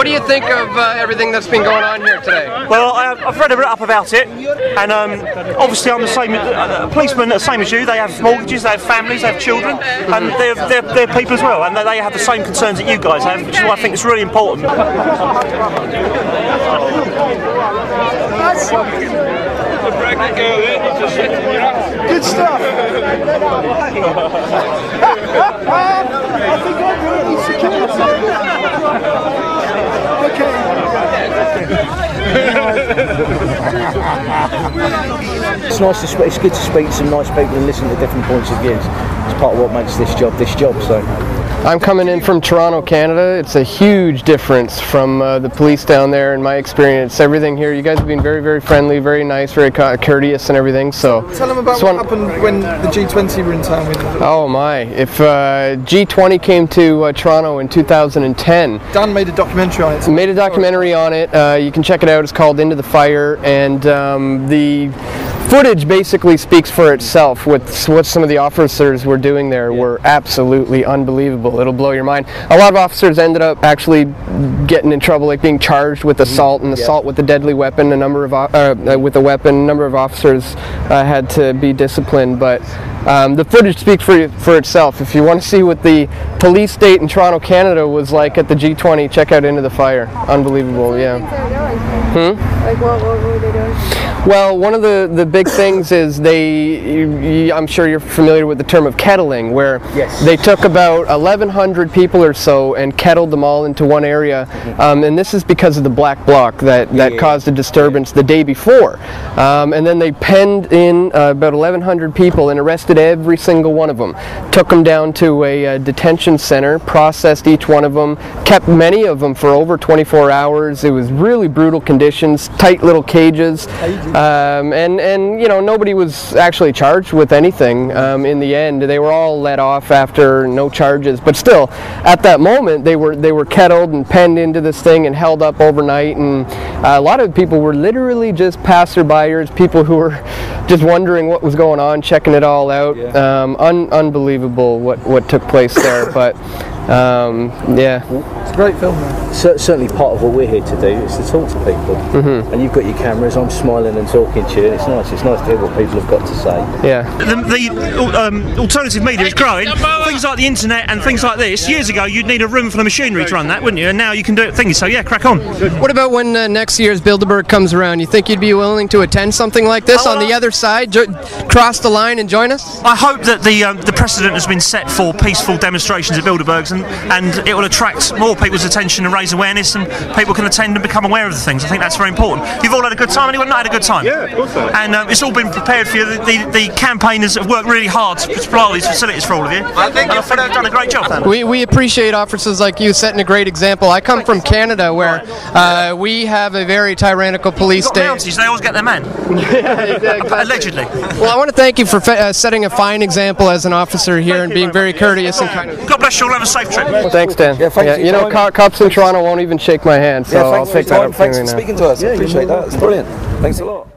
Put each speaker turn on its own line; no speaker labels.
What do you think of everything that's been going on here today?
Well, I've read a bit up about it, and obviously I'm the same. Policemen are the same as you. They have mortgages, they have families, they have children, and they're people as well, and they have the same concerns that you guys have, which is why I think it's really important.
Good stuff. I think I'm really security.
It's nice to speak. It's good to speak to some nice people and listen to different points of views. It's part of what makes this job. So.
I'm coming in from Toronto, Canada. It's a huge difference from the police down there in my experience. Everything here, you guys have been very, very friendly, very nice, very courteous and everything. So
tell them about what happened when the G20 were in town with them.
Oh my, if G20 came to Toronto in 2010.
Dan made a documentary on it.
Made a documentary on it. You can check it out. It's called Into the Fire, and the footage basically speaks for itself. What some of the officers were doing there were absolutely unbelievable. It'll blow your mind. A lot of officers ended up actually getting in trouble, like being charged with assault and assault with a deadly weapon. A number of with a weapon. A number of officers had to be disciplined, but the footage speaks for itself. If you want to see what the police state in Toronto, Canada was like at the G20, check out Into the Fire. Unbelievable, yeah.
Like what were they doing?
Well, one of the big things is I'm sure you're familiar with the term of kettling, where they took about 1,100 people or so and kettled them all into one area, and this is because of the black bloc that caused a disturbance the day before. And then they penned in about 1,100 people and arrested every single one of them, took them down to a detention center, processed each one of them, kept many of them for over 24 hours. It was really brutal conditions, tight little cages. And you know, nobody was actually charged with anything in the end. They were all let off after no charges, but still at that moment they were kettled and penned into this thing and held up overnight, and a lot of people were literally just passerbyers, people who were just wondering what was going on, checking it all out. Unbelievable what took place there, but yeah.
It's a great film, man.
Certainly part of what we're here to do is to talk to people. And you've got your cameras, I'm smiling and talking to you, and it's nice to hear what people have got to say.
Yeah.
The alternative media is growing. Things like the internet and things like this, years ago you'd need a room for the machinery to run that, wouldn't you? And now you can do it thingy, so yeah, crack on.
What about when next year's Bilderberg comes around? You think you'd be willing to attend something like this on the other side, cross the line and join us?
I hope that the precedent has been set for peaceful demonstrations at Bilderberg's, and it will attract more people's attention and raise awareness, and people can attend and become aware of the things. I think that's very important. You've all had a good time. Anyone not had a good time?
Yeah, of course so.
And it's all been prepared for you. The campaigners have worked really hard to supply all these facilities for all of you. I think you've done a great job, Dan.
We appreciate officers like you setting a great example. I come from Canada, where we have a very tyrannical police state.
Mounties, they always get their man. Allegedly.
Well, I want to thank you for setting a fine example as an officer here and being very courteous and kind of.
God bless you all. Have a safe trip.
Well, thanks, Dan.
Yeah,
you know, cops in Toronto won't even shake my hand, so I'll take that opportunity now.
Thanks for speaking to us. I appreciate that. It's brilliant. Thanks a lot.